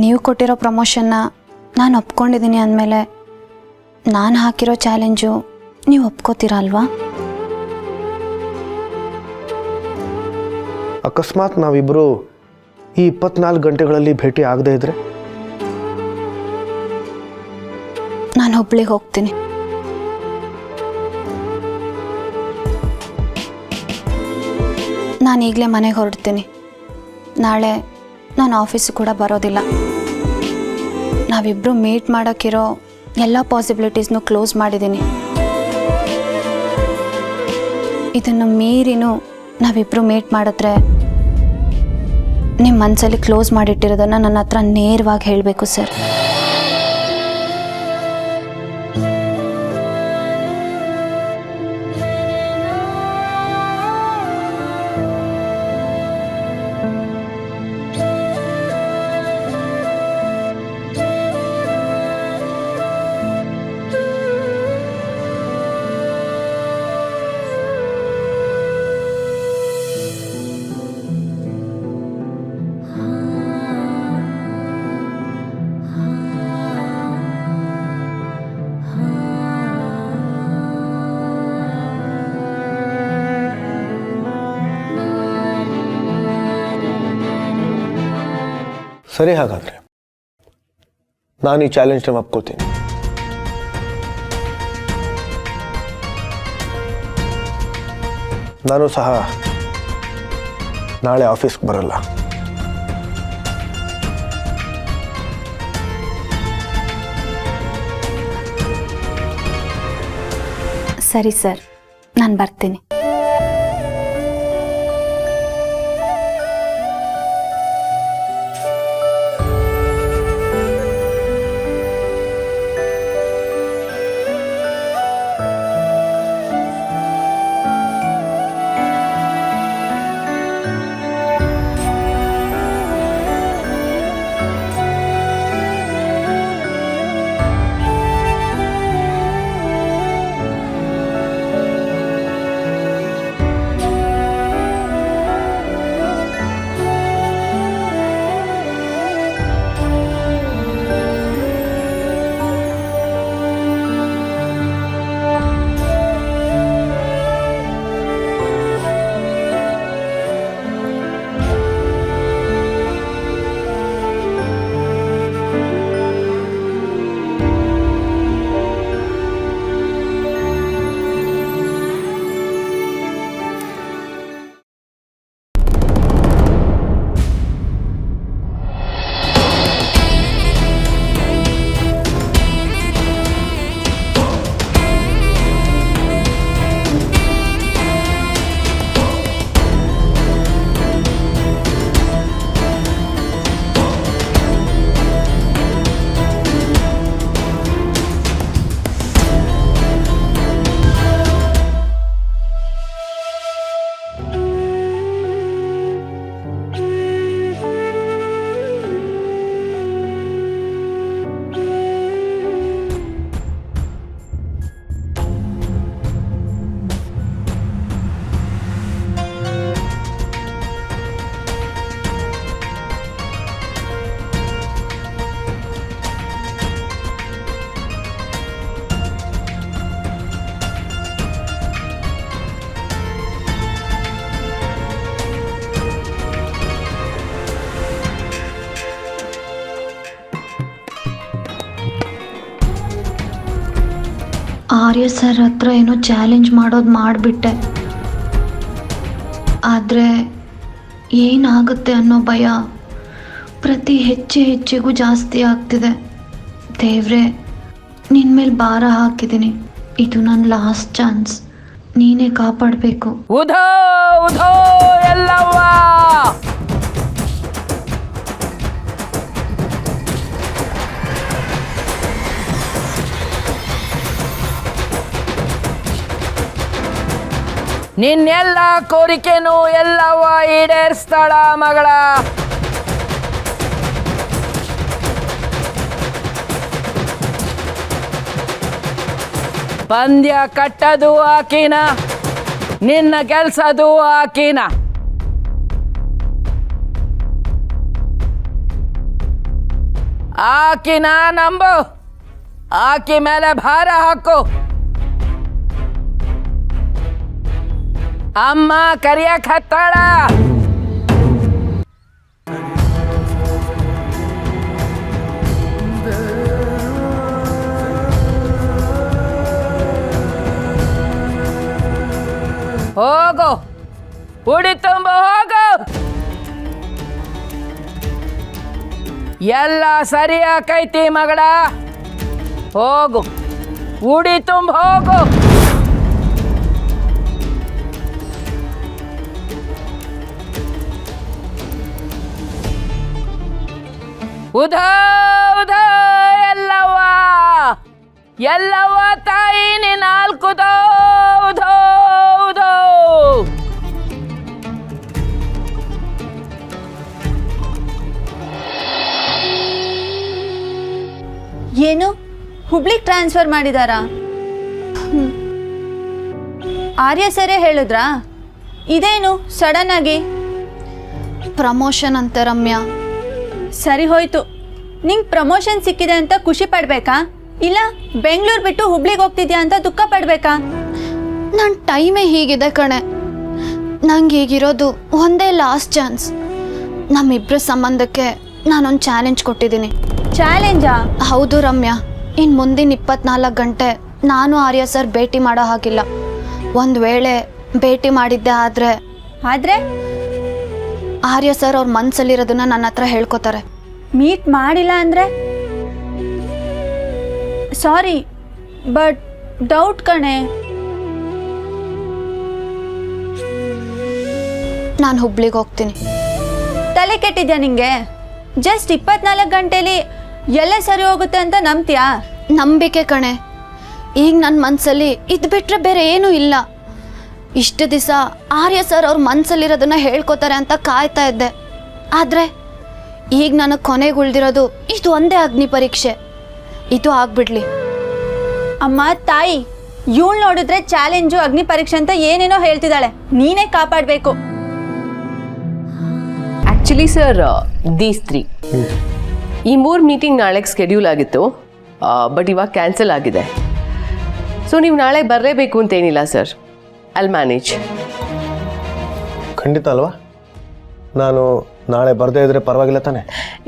ನೀವು ಕೊಟ್ಟಿರೋ ಪ್ರಮೋಷನ್ನ ನಾನು ಒಪ್ಕೊಂಡಿದ್ದೀನಿ ಅಂದಮೇಲೆ ನಾನು ಹಾಕಿರೋ ಚಾಲೆಂಜು ನೀವು ಒಪ್ಕೋತೀರಾ ಅಲ್ವಾ? ಅಕಸ್ಮಾತ್ ನಾವಿಬ್ಬರು ಈ 24 ಗಂಟೆಗಳಲ್ಲಿ ಭೇಟಿ ಆಗದೇ ಇದ್ರೆ ನಾನು ಹುಬ್ಳಿಗೆ ಹೋಗ್ತೀನಿ. ನಾನು ಈಗಲೇ ಮನೆಗೆ ಹೊರಡ್ತೀನಿ. ನಾಳೆ ನಾನು ಆಫೀಸು ಕೂಡ ಬರೋದಿಲ್ಲ. ನಾವಿಬ್ಬರು ಮೀಟ್ ಮಾಡೋಕ್ಕಿರೋ ಎಲ್ಲ ಪಾಸಿಬಿಲಿಟೀಸ್ನೂ ಕ್ಲೋಸ್ ಮಾಡಿದ್ದೀನಿ. ಇದನ್ನು ಮೀರಿನೂ ನಾವಿಬ್ಬರು ಮೀಟ್ ಮಾಡಿದ್ರೆ ನಿಮ್ಮ ಮನಸ್ಸಲ್ಲಿ ಕ್ಲೋಸ್ ಮಾಡಿಟ್ಟಿರೋದನ್ನು ನನ್ನ ಹತ್ರ ನೇರವಾಗಿ ಹೇಳಬೇಕು ಸರ್. ಸರಿ, ಹಾಗಾದರೆ ನಾನು ಈ ಚಾಲೆಂಜ್ನ ಒಪ್ಕೋತೀನಿ. ನಾನು ಸಹ ನಾಳೆ ಆಫೀಸ್ಗೆ ಬರಲ್ಲ. ಸರಿ ಸರ್, ನಾನು ಬರ್ತೀನಿ. ಆರ್ಯ ಸರ್ ಹತ್ರ ಏನೋ ಚಾಲೆಂಜ್ ಮಾಡೋದು ಮಾಡಿಬಿಟ್ಟೆ. ಆದರೆ ಏನಾಗುತ್ತೆ ಅನ್ನೋ ಭಯ ಪ್ರತಿ ಹೆಚ್ಚಿಗೂ ಜಾಸ್ತಿ ಆಗ್ತಿದೆ. ದೇವ್ರೆ, ನಿನ್ನ ಮೇಲೆ ಭಾರ ಹಾಕಿದ್ದೀನಿ. ಇದು ನನ್ನ ಲಾಸ್ಟ್ ಚಾನ್ಸ್. ನೀನೇ ಕಾಪಾಡಬೇಕು. ಉಧೋ ಉಧೋ ಎಲ್ಲವ್ವ. ನಿನ್ನೆಲ್ಲ ಕೋರಿಕೆನೂ ಎಲ್ಲವ್ವ ಈಡೇರಿಸ್ತಾಳ ಮಗಳ. ಪಂದ್ಯ ಕಟ್ಟದು ಆಕಿನ, ನಿನ್ನ ಕೆಲ್ಸದು ಆಕಿನ. ಆಕಿನ ನಂಬು, ಆಕಿ ಮೇಲೆ ಭಾರ ಹಾಕು. ಅಮ್ಮ ಕರಿಯಕ್ ಹತ್ತಾಳ. ಹೋಗು, ಉಡಿ ತುಂಬ ಹೋಗು. ಎಲ್ಲ ಸರಿ ಆಕೈತಿ ಮಗಳ. ಹೋಗು, ಉಡಿ ತುಂಬ ಹೋಗು. ಉಧೋ ಉಧೋ ಎಲ್ಲವ್ವ, ಎಲ್ಲವ್ವ ತಾಯಿ ನೀ ನಾಲ್ಕುದೋ ಉಧೋ ಉಧೋ. ಏನು ಹುಬ್ಳಿಗೆ ಟ್ರಾನ್ಸ್ಫರ್ ಮಾಡಿದಾರಾ? ಆರ್ಯ ಸರೇ ಹೇಳಿದ್ರಾ? ಇದೇನು ಸಡನ್ ಆಗಿ? ಪ್ರಮೋಷನ್ ಅಂತೆ ರಮ್ಯಾ. ಸರಿ ಹೋಯ್ತು. ನಿಂಗೆ ಪ್ರಮೋಷನ್ ಸಿಕ್ಕಿದೆ ಅಂತ ಖುಷಿ ಪಡ್ಬೇಕಾ, ಇಲ್ಲ ಬೆಂಗಳೂರು ಬಿಟ್ಟು ಹುಬ್ಳಿಗೆ ಹೋಗ್ತಿದ್ಯಾ ಅಂತ ದುಃಖ ಪಡ್ಬೇಕಾ? ನನ್ನ ಟೈಮೇ ಹೀಗಿದೆ ಕಣೆ. ನಂಗೆ ಈಗಿರೋದು ಒಂದೇ ಲಾಸ್ಟ್ ಚಾನ್ಸ್. ನಮ್ಮಿಬ್ಬರ ಸಂಬಂಧಕ್ಕೆ ನಾನೊಂದು ಚಾಲೆಂಜ್ ಕೊಟ್ಟಿದ್ದೀನಿ. ಚಾಲೆಂಜಾ? ಹೌದು ರಮ್ಯಾ. ಇನ್ನು ಮುಂದಿನ 24 ಗಂಟೆ ನಾನು ಆರ್ಯ ಸರ್ ಭೇಟಿ ಮಾಡೋ ಹಾಗಿಲ್ಲ. ಒಂದು ವೇಳೆ ಭೇಟಿ ಮಾಡಿದ್ದೆ ಆದರೆ ಆರ್ಯ ಸರ್ ಅವ್ರ ಮನಸ್ಸಲ್ಲಿರೋದನ್ನ ನನ್ನ ಹತ್ರ ಹೇಳ್ಕೊತಾರೆ. ಮೀಟ್ ಮಾಡಿಲ್ಲ ಅಂದರೆ? ಸಾರಿ ಬಟ್ ಡೌಟ್ ಕಣೆ. ನಾನು ಹುಬ್ಳಿಗೆ ಹೋಗ್ತೀನಿ. ತಲೆ ಕೆಟ್ಟಿದ್ಯಾ ನಿಂಗೆ? ಜಸ್ಟ್ 24 ಗಂಟೆಲಿ ಎಲ್ಲ ಸರಿ ಹೋಗುತ್ತೆ ಅಂತ ನಂಬ್ತೀಯಾ? ನಂಬಿಕೆ ಕಣೆ. ಈಗ ನನ್ನ ಮನಸ್ಸಲ್ಲಿ ಇದು ಬಿಟ್ಟರೆ ಬೇರೆ ಏನೂ ಇಲ್ಲ. ಇಷ್ಟು ದಿವಸ ಆರ್ಯ ಸರ್ ಅವ್ರ ಮನಸ್ಸಲ್ಲಿರೋದನ್ನ ಹೇಳ್ಕೊತಾರೆ ಅಂತ ಕಾಯ್ತಾ ಇದ್ದೆ. ಆದರೆ ಈಗ ನನಗೆ ಕೊನೆಗೆ ಉಳಿದಿರೋದು ಇದು ಒಂದೇ ಅಗ್ನಿ ಪರೀಕ್ಷೆ. ಇದು ಆಗ್ಬಿಡ್ಲಿ. ಅಮ್ಮ ತಾಯಿ, ಇವಳು ನೋಡಿದ್ರೆ ಚಾಲೆಂಜು ಅಗ್ನಿ ಪರೀಕ್ಷೆ ಅಂತ ಏನೇನೋ ಹೇಳ್ತಿದ್ದಾಳೆ. ನೀನೇ ಕಾಪಾಡಬೇಕು. ಆ್ಯಕ್ಚುಲಿ ಸರ್, ದೀಸ್ 3 ಈ 3 ಮೀಟಿಂಗ್ ನಾಳೆಗೆ ಸ್ಕೆಡ್ಯೂಲ್ ಆಗಿತ್ತು, ಬಟ್ ಇವಾಗ ಕ್ಯಾನ್ಸಲ್ ಆಗಿದೆ. ಸೊ ನೀವು ನಾಳೆ ಬರಲೇಬೇಕು ಅಂತೇನಿಲ್ಲ ಸರ್. I'll manage. ಖಂಡಿತ ಅಲ್ವಾ? ನಾನು ನಾಳೆ ಬರದೇ ಇದ್ರೆ ಪರವಾಗಿಲ್ಲ ತಾನೆ?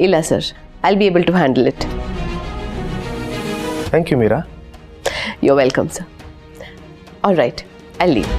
ಇಲ್ಲ sir, I'll be able to handle it. Thank you Meera. You welcome sir. All right, I'll leave.